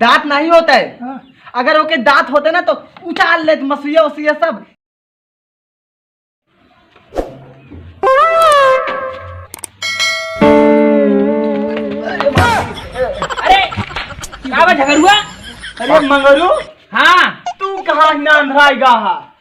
दांत नहीं होता है। हाँ। अगर ओके दांत होते ना तो उछाल ले मसुइया वसुइया सब। अरे का झगड़ुआ? अरे मंगरू, हाँ तू कहाँ ना अंधराएगा?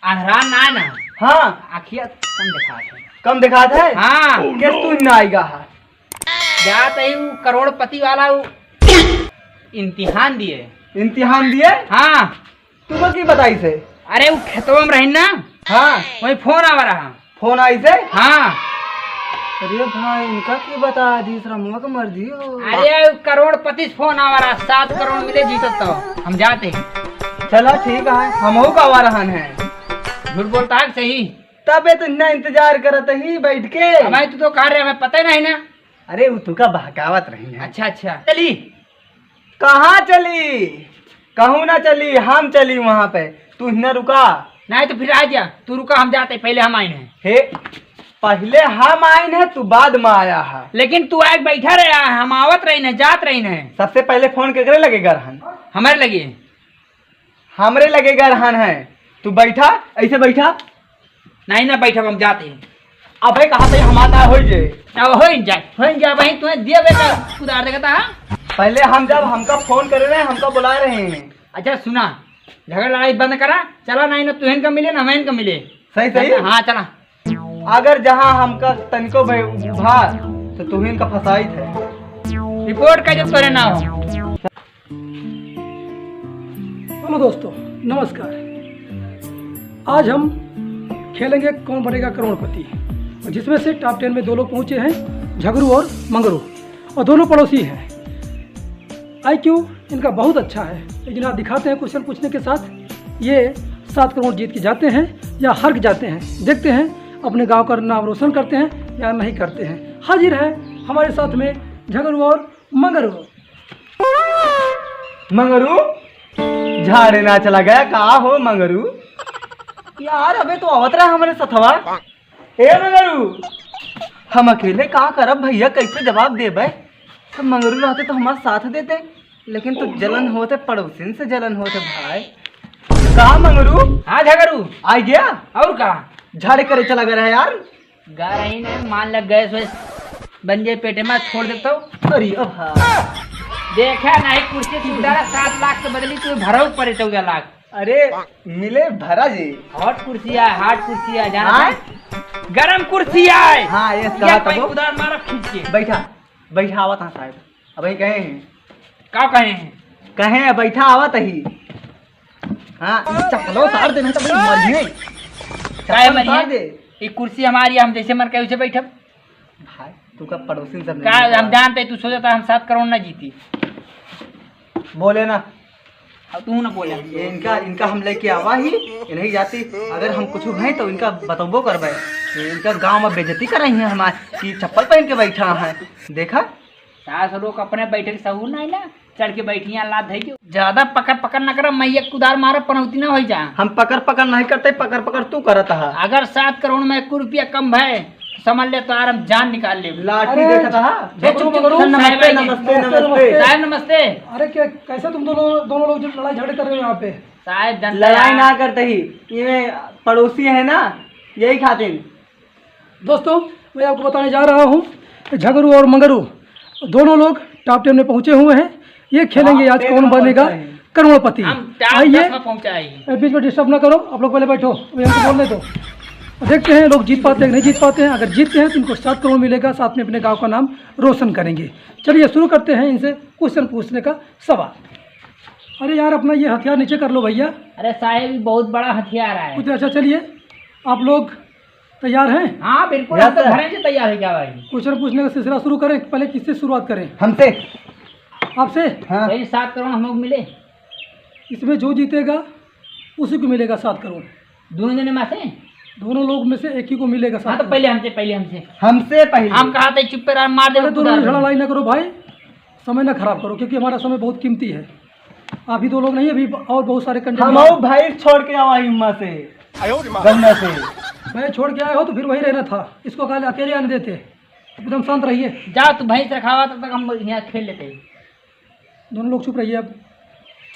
अंधरा ना ना हाँ, आखिया कम दिखा है। कम दिखात है। हाँ किस तू ना आएगा? जात है वो करोड़पति वाला वो इम्तिहान दिए। इम्तिहान दिए? हाँ तुम्हें की बताई से? अरे वो खेतवा में रही ना, हाँ, वही फोन आवा रहा। फोन आई से? हाँ अरे भाई इनका की बता दी, रमुआ का मर्जी हो। अरे करोड़पति से फोन आवा रहा, 7 करोड़ मिले जीतत तो हम जाते। चलो ठीक है, हमहू का आवा रहन है। झूठ बोलता है सही? तबे तो इतना इंतजार करत ही बैठ के। हमें तो कह रहे हमें पता ही नहीं ना। अरे वो तुका बहकावत रही है। अच्छा अच्छा चली। कहाँ चली? कहूँ ना चली, हम चली वहाँ पे, तू न रुका। नहीं तो फिर आ जा, तू रुका, हम जाते पहले हम आए हैं। हे, पहले हम आए हैं, तू बाद में आया है। लेकिन तू आग बैठा रहा, हम आवत रही न जात रही न। सबसे पहले फोन केकरे लगेगा रहन? हमारे लगे। हमरे लगेगा रहन है। तू बैठा, ऐसे बैठा। नहीं ना बैठा, हम जाते। अबे कहा था हमारा हो जे। अब हो जाए वही तुम्हें दिया बेटा कुदार देगा था। पहले हम जब हमका फोन कर रहे हैं, हमका बुला रहे हैं। अच्छा सुना, झगड़ा लड़ाई बंद करा, चला नहीं ना तुहन का मिले ना हमें का मिले। सही सही। हाँ चला। अगर जहाँ हमका तनिको उभा तो तुहिन का फसाई थे। रिपोर्ट का जब तोरे ना हो। हेलो दोस्तों, नमस्कार। आज हम खेलेंगे कौन बनेगा करोड़पति, जिसमें से टॉप 10 में 2 लोग पहुंचे हैं, झगरू और मंगरू, और दोनों पड़ोसी हैं। IQ इनका बहुत अच्छा है, लेकिन आप दिखाते हैं क्वेश्चन पूछने के साथ ये 7 करोड़ जीत के जाते हैं या हार जाते हैं। देखते हैं अपने गांव का नाम रोशन करते हैं या नहीं करते हैं। हाजिर है हमारे साथ में झगरू और मंगरू। मंगरू झाड़े ना चला गया, कहा हो मंगरू? यार अबे तो आवत रहा हमारे सथवा। ए मंगरू, हम अकेले का करब भैया, कैसे जवाब दे भाई? तो मंगरू रहते तो हमारा साथ देते, लेकिन तो जलन होते, पड़ोसिन से जलन होते भाई। कहा मंगरू? हाँ झगड़ू आ गया? और का झाड़े करे चला गया है यार। गा रही ने मान लग गए सो बन जाए पेटे में छोड़ देता हूँ। अरे अब देखा नहीं कुर्सी सुधारा 7 लाख से बदली तू भरो पड़े 14 लाख। अरे मिले भरा जी। हॉट कुर्सी है, हार्ड कुर्सी है, जाना हाँ? गरम कुर्सी है। हाँ ये ये कहा कोई था वो। उधार मारा खींच के। बैठा बैठा आवत हाँ साहब। अब कहे हैं, का कहे हैं? कहे बैठा आवत ही। हाँ चप्पलो उतार देना तो बड़ी मर्जी है। काहे चप्पल उतार मरिए? दे ये कुर्सी हमारी है, हम जैसे मन के वैसे बैठब। भाई। तू का पड़ोसी सब का नहीं हम जानते तू सोचता हम 7 करोड़ ना जीती। बोले ना। अब तू ना बोले। ये इनका इनका हम लेके आवा ही नहीं जाती। अगर हम कुछ हैं तो इनका बतबो करबे। इनका गांव में बेइज्जती कर रही है हमारे कि चप्पल पहन के बैठा है। देखा 7 लोग अपने बैठे के सहूर नहीं ना, चढ़ के बैठिया लाद है। ज्यादा पकड़ पकड़ ना कर, मैया कुदार मारा पनौती ना हो जा। हम पकड़ पकड़ नहीं करते, पकड़ पकड़ तू करता है। अगर 7 करोड़ में 1 रुपया कम है तो समझ ले तो आराम जान निकाल ले। लाठी अरे, देखता है। चुप चुप नमस्ते नमस्ते नमस्ते नमस्ते। नमस्ते। साहब नमस्ते। अरे क्या, कैसे तुम दोनों लोग जो लड़ाई झगड़े कर रहे हो यहाँ पे? साहब लड़ाई ना करते ही, ये पड़ोसी है ना, यही खातिर। दोस्तों मैं आपको बताने जा रहा हूँ, झगरू और मंगरू दोनों लोग टॉप 10 में पहुँचे हुए हैं। ये खेलेंगे आज कौन बनेगा करोड़पति। हम 4 आइए, में पहुंचाए। बीच में डिस्टर्ब ना करो, आप लोग पहले बैठो, अभी हमको बोलने दो। देखते हैं लोग जीत पाते हैं कि नहीं जीत पाते हैं। अगर जीतते हैं तो इनको 7 करोड़ मिलेगा, साथ में अपने गांव का नाम रोशन करेंगे। चलिए शुरू करते हैं इनसे क्वेश्चन पूछने का सवाल। अरे यार अपना ये हथियार नीचे कर लो भैया। अरे साहेब बहुत बड़ा हथियार है। कुछ अच्छा, चलिए आप लोग तैयार हैं? हाँ बिल्कुल, Yes, हम तो sir. घरे से तैयार है क्या भाई? क्वेश्चन पूछने का सिलसिला शुरू करें, पहले किससे शुरुआत करें? हमसे। आपसे। हाँ। भाई 7 करोड़ हम लोग मिले, इसमें जो जीतेगा उसी को मिलेगा 7 करोड़। दोनों जने में से। दोनों लोग में से एक ही को मिलेगा 7 हाँ तो करोड़। पहले हमसे हमसे पहले। हम कहा थे चुप पे मार दे। अरे दोनों झगड़ा लड़ाई ना करो भाई, समय ना खराब करो, क्योंकि हमारा समय बहुत कीमती है। आप ही 2 लोग नहीं, अभी और बहुत सारे हम कंटेंट। भाई छोड़ के आवा हिम्मा से, गन्ना से। मैं छोड़ के आए हो तो फिर वही रहना था, इसको कहा अकेले आने देते। एकदम शांत रहिए, जाओ तू भैंस रखावा, तब तक हम यहाँ खेल लेते। दोनों लोग चुप रहिए अब।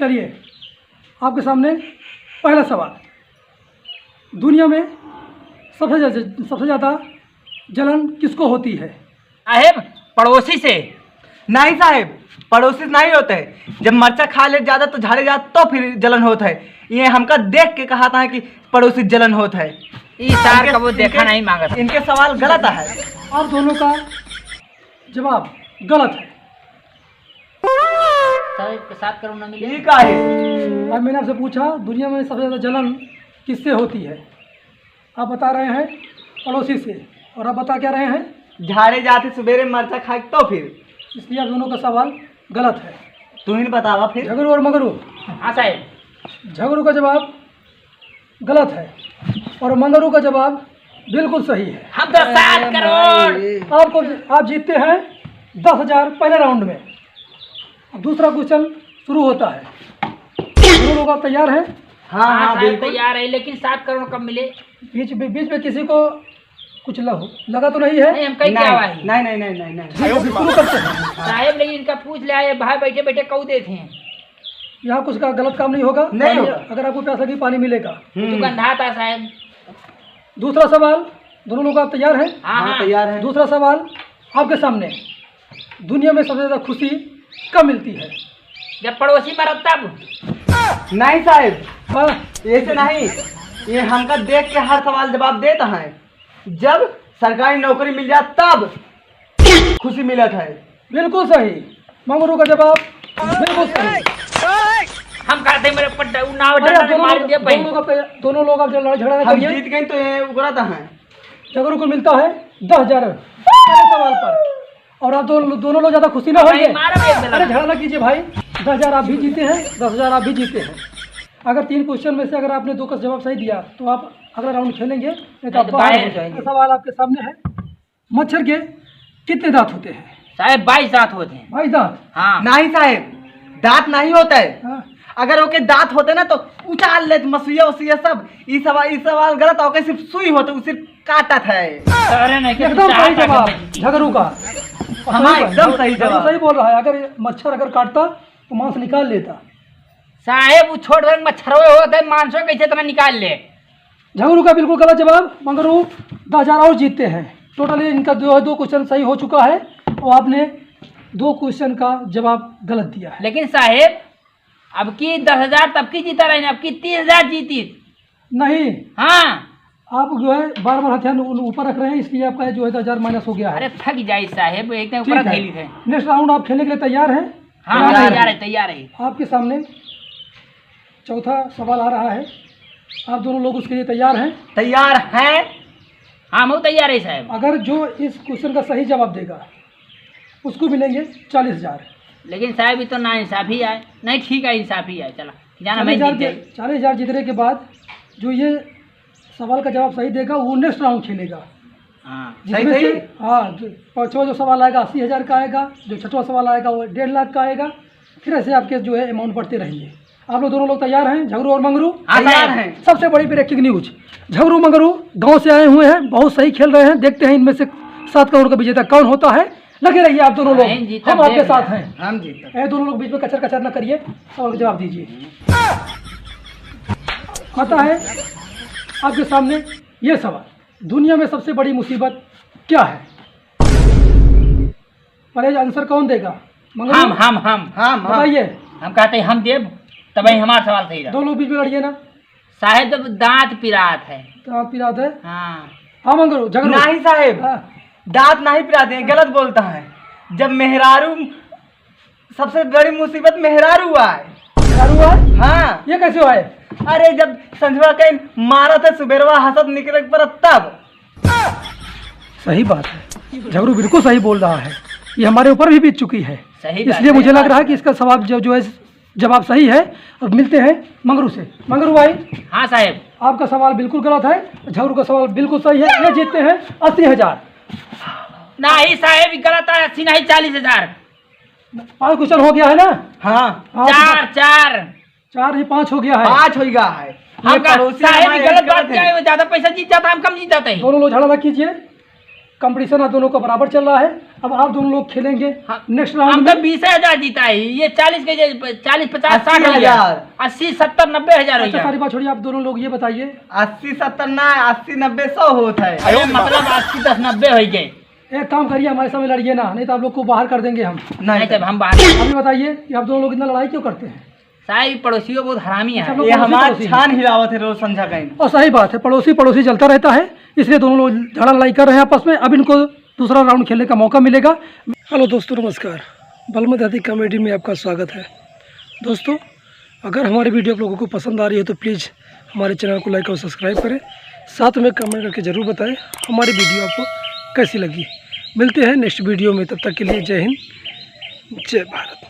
चलिए आपके सामने पहला सवाल। दुनिया में सबसे ज़्यादा जलन किसको होती है? साहेब पड़ोसी से। नहीं साहेब, पड़ोसी से नहीं होता है। जब मरचा खा ले ज्यादा तो झाड़े जाता तो फिर जलन होता है। ये हमका देख के कहा था कि पड़ोसी जलन होता है। इस सार का वो देखा नहीं मांगा। इनके सवाल गलत है। आप दोनों का जवाब गलत है। साहेब के 7 करोड़ न मिले। ये का है? अब मैंने आपसे पूछा दुनिया में सबसे ज़्यादा जलन किससे होती है? आप बता रहे हैं पड़ोसी से, और आप बता क्या रहे हैं? झाड़े जाते सवेरे मरचा खा के तो फिर। इसलिए आप दोनों का सवाल गलत है। तू ही बतावा फिर। झगड़ू और मगरू, हाँ साहेब। झगड़ू का जवाब गलत है और मंगरू का जवाब बिल्कुल सही है। हम तो 7 करोड़। आप जीतते हैं 10,000 पहले राउंड में। अब दूसरा क्वेश्चन शुरू होता है। दोनों लोग आप तैयार हैं? हाँ हाँ साहब बिल्कुल तैयार है, लेकिन 7 करोड़ कब मिले? बीच में किसी को कुछ लगा तो नहीं है? नहीं हम कहीं क्या हुआ है नहीं नहीं नहीं नहीं नहीं अभी शुरू करते हैं। साहेब, लेकिन इनका पूछ ले आए भाई बैठे बैठे कऊ देते हैं। यहाँ कुछ का गलत काम नहीं होगा। नहीं होगा। अगर आपको प्यास लगी पानी मिलेगा। तो गंधा था साहेब। दूसरा सवाल, दोनों लोग आप तैयार हैं? हाँ हाँ हाँ तैयार है। दूसरा सवाल आपके सामने। दुनिया में सबसे ज़्यादा खुशी कब मिलती है? जब पड़ोसी मरा तब। नहीं साहेब, हाँ, ऐसे नहीं। ये हमका देख के हर सवाल जवाब देता है। जब सरकारी नौकरी मिल जाए तब खुशी मिलत है। बिल्कुल सही। मंगरू का जवाब बिल्कुल सही। हम कहते मेरे पट्टा नाव अरे डंडा ने मार दिया भाई। दोनों लोग आप जब लड़ाई झगड़ा हम करिए। जीत गए तो ये उगराता है। झगड़ू को मिलता है 10,000 पहले सवाल पर। और आप दोनों लोग ज़्यादा खुशी ना होंगे। भाई मारो एक बेला। अरे झगड़ा ना कीजिए भाई। 10,000 आप भी जीते हैं, 10,000 आप भी जीते हैं। अगर 3 क्वेश्चन में से अगर आपने 2 का जवाब सही दिया तो आप अगला राउंड खेलेंगे, नहीं तो आप तो बाहर बाहर हो जाएंगे। सवाल आपके सामने है। मच्छर के कितने दांत होते हैं? साहेब 22 दांत होते हैं। 22 दांत। हाँ नहीं साहेब, दांत नहीं होता है। हाँ। अगर ओके दांत होते ना तो उछाल ले मसुइया उसिया सब। ये सवाल गलत हो के सिर्फ सुई होते, सिर्फ काटा था। अरे नहीं एकदम सही जवाब झगड़ू का। हाँ, एकदम सही झगड़ू जवाब। सही बोल रहा है। अगर ये मच्छर अगर काटता तो मांस निकाल लेता। साहेब वो छोट भर मच्छर होता है, मांसो कैसे इतना निकाल ले। झगड़ू का बिल्कुल गलत जवाब। मंगरू 10,000 और जीतते हैं। टोटली इनका 2 क्वेश्चन सही हो चुका है और आपने 2 क्वेश्चन का जवाब गलत दिया है। लेकिन साहेब अब की 10,000 तब की जीता रहे, अब की 30,000 जीती। नहीं, हाँ आप जो है बार बार हथियार ऊपर रख रहे हैं, इसलिए आपका जो है 10,000 माइनस हो गया है। अरे थक जाए साहेब, एकदम ठीक ऊपर है। खेली थे। नेक्स्ट राउंड आप खेलने के लिए तैयार हैं? हाँ तैयार है तैयार है। आपके सामने चौथा सवाल आ रहा है। आप दोनों लोग उसके लिए तैयार हैं? तैयार हैं। हाँ मैं तैयार है साहब। अगर जो इस क्वेश्चन का सही जवाब देगा उसको मिलेंगे 40,000। लेकिन साहब ये तो ना इंसाफी आए। नहीं ठीक है, इंसाफी आए। चला जाना मैं जीत जाए। 40,000 जीतने के बाद जो ये सवाल का जवाब सही देगा वो नेक्स्ट राउंड खेलेगा। हाँ जिसमें सही से हाँ, जो पाँचवा जो सवाल आएगा 80,000 का आएगा, जो छठवां सवाल आएगा वो 1.5 लाख का आएगा। फिर ऐसे आपके जो है अमाउंट बढ़ते रहेंगे। आप लोग दोनों लोग तैयार हैं? झगड़ू और मंगरू तैयार हैं। सबसे बड़ी ब्रेकिंग न्यूज, झगड़ू मंगरू गांव से आए हुए हैं, बहुत सही खेल रहे हैं। देखते हैं इनमें से 7 करोड़ का विजेता कौन होता है। लगे रहिए आप दोनों लोग, हम आपके साथ हैं। हम जीते। ए दोनों लोग बीच में कचर कचर न करिए, सवाल का जवाब दीजिए। आता है आपके सामने ये सवाल, दुनिया में सबसे बड़ी मुसीबत क्या है? पहले आंसर कौन देगा? मंगरू? हम बताइए। हम कहते हैं हम देव, तब ही हमारा सवाल सही रहा। दो लोग बीच में लड़िए ना। साहेब जब दांत पिरात है। दांत पिरात है। हाँ हाँ मंगरू झगड़ू। नहीं साहेब, हाँ, दांत नहीं पिराते हैं, गलत बोलता है। जब मेहरारू, सबसे बड़ी मुसीबत मेहरारू हुआ है। दारू हुआ है? हाँ, ये कैसे हुआ है? अरे जब संझवा कहीं मारा था सुबेरवा हसत निकले पर तब। सही बात है, झगड़ू बिल्कुल सही बोल रहा है। ये हमारे ऊपर भी बीत चुकी है, सही बात, इसलिए सही मुझे लग बात रहा है कि इसका सवाल जो है जवाब सही है। और मिलते हैं मंगरू से। मंगरू भाई हाँ साहेब। आपका सवाल बिल्कुल गलत है, झगड़ू का सवाल बिल्कुल सही है। ये जीतते हैं 80,000। नहीं साहेब गलत है, 80 नहीं 40,000। 5 क्वेश्चन हो गया है ना? हाँ, हाँ, चार चार 4 ही 5 हो गया है। 5 हो गया है। ये हम पड़ोसी साहेब हमारे गलत बात गलत क्या है। है, वो ज्यादा पैसा जीत जाता है, हम कम जीत जाते हैं। दोनों लोग झगड़ा ना कीजिए। कंपटीशन आप दोनों का बराबर चल रहा है। अब आप दोनों लोग खेलेंगे नेक्स्ट राउंड हम में। तो 20,000 जीता है, ये 40 के 40 50 60 हो 80,000। गया, 80 70 90,000 हो अच्छा गया। सारी बात छोड़िए, आप दोनों लोग ये बताइए 80 70 ना 80 90 100 होता है। अरे मतलब 80 10 90 हो गए। एक काम करिए, हमारे सामने लड़िए ना, नहीं तो आप लोग को बाहर कर देंगे हम। नहीं तब हम बाहर अभी बताइए कि आप दोनों लोग इतना लड़ाई क्यों करते हैं? साहब पड़ोसियों बहुत हरामी है। अच्छा, लोग ये पड़ोसी हमारा पड़ोसी छान हिलावत है रोज संध्या कहीं। और सही बात है, पड़ोसी पड़ोसी चलता रहता है, इसलिए दोनों लोग झगड़ा लड़ाई कर रहे हैं आपस में। अब इनको दूसरा राउंड खेलने का मौका मिलेगा। हेलो दोस्तों, नमस्कार। बलमत दादी कॉमेडी में आपका स्वागत है। दोस्तों, अगर हमारी वीडियो आप लोगों को पसंद आ रही है तो प्लीज़ हमारे चैनल को लाइक और सब्सक्राइब करें, साथ में कमेंट करके ज़रूर बताएं हमारी वीडियो आपको कैसी लगी। मिलते हैं नेक्स्ट वीडियो में, तब तक के लिए जय हिंद, जय भारत।